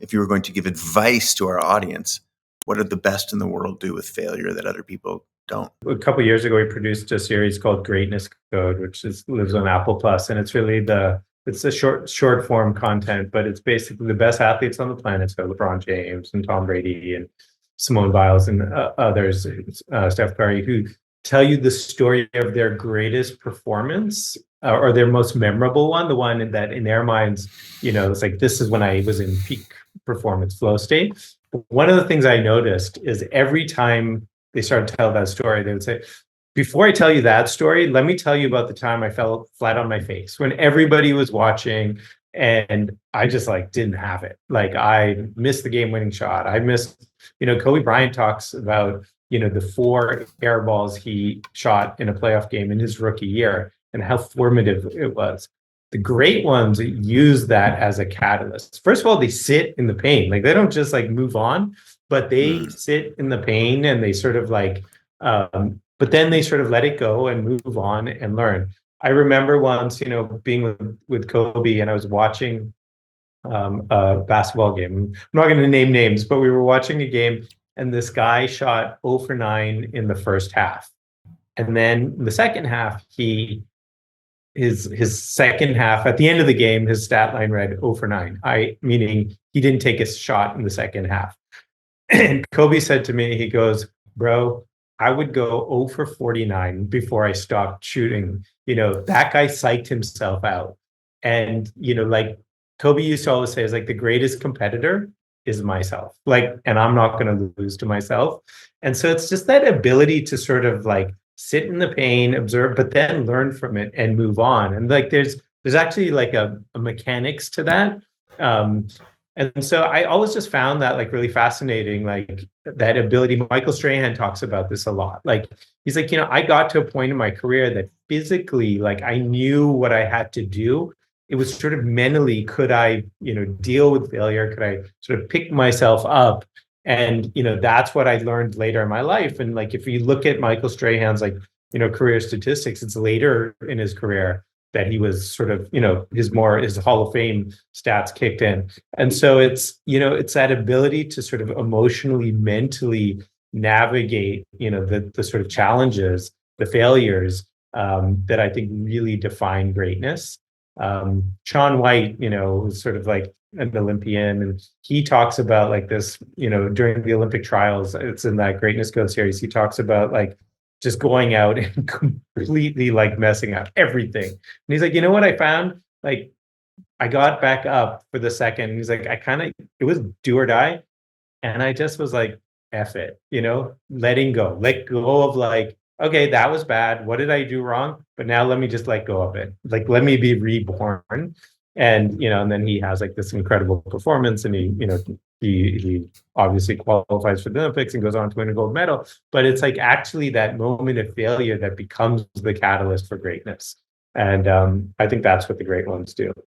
if you were going to give advice to our audience, what did the best in the world do with failure that other people don't? A couple of years ago, we produced a series called Greatness Code, which lives on Apple Plus, and it's really it's a short form content, but it's basically the best athletes on the planet, so LeBron James and Tom Brady and Simone Biles and others, Steph Curry, who tell you the story of their greatest performance or their most memorable one, the one that in their minds, it's like, this is when I was in peak performance flow state. But one of the things I noticed is every time they started to tell that story, they would say, before I tell you that story, let me tell you about the time I fell flat on my face when everybody was watching and I just didn't have it. I missed the game-winning shot. I missed, Kobe Bryant talks about, the 4 air balls he shot in a playoff game in his rookie year and how formative it was. The great ones use that as a catalyst. First of all, they sit in the pain. They don't just move on, but they sit in the pain and they sort of but then they sort of let it go and move on and learn. I remember once, being with Kobe and I was watching a basketball game. I'm not going to name names, but we were watching a game and this guy shot 0 for 9 in the first half. And then in the second half, his second half, at the end of the game, his stat line read 0 for 9, meaning he didn't take a shot in the second half. And Kobe said to me, he goes, bro, I would go 0 for 49 before I stopped shooting. That guy psyched himself out. And, Kobe used to always say, is the greatest competitor is myself. And I'm not going to lose to myself. And so it's just that ability to sort of sit in the pain, observe, but then learn from it and move on. And there's actually a mechanics to that. And so I always just found that really fascinating, that ability. Michael Strahan talks about this a lot. He's I got to a point in my career that physically, I knew what I had to do. It was sort of mentally, could I, deal with failure? Could I sort of pick myself up? And, that's what I learned later in my life. And if you look at Michael Strahan's, career statistics, it's later in his career that he was sort of, his Hall of Fame stats kicked in. And so it's that ability to sort of emotionally, mentally navigate, the sort of challenges, the failures that I think really define greatness. Shaun White, was sort of an Olympian, and he talks about this, during the Olympic trials, it's in that Greatness Code series, he talks about just going out and completely messing up everything. And he's like, what I found? I got back up for the second. He's like, it was do or die. And I just was F it, letting go, let go of okay, that was bad. What did I do wrong? But now let me just let go of it. Let me be reborn. And, and then he has this incredible performance and he obviously qualifies for the Olympics and goes on to win a gold medal. But it's actually that moment of failure that becomes the catalyst for greatness. And I think that's what the great ones do.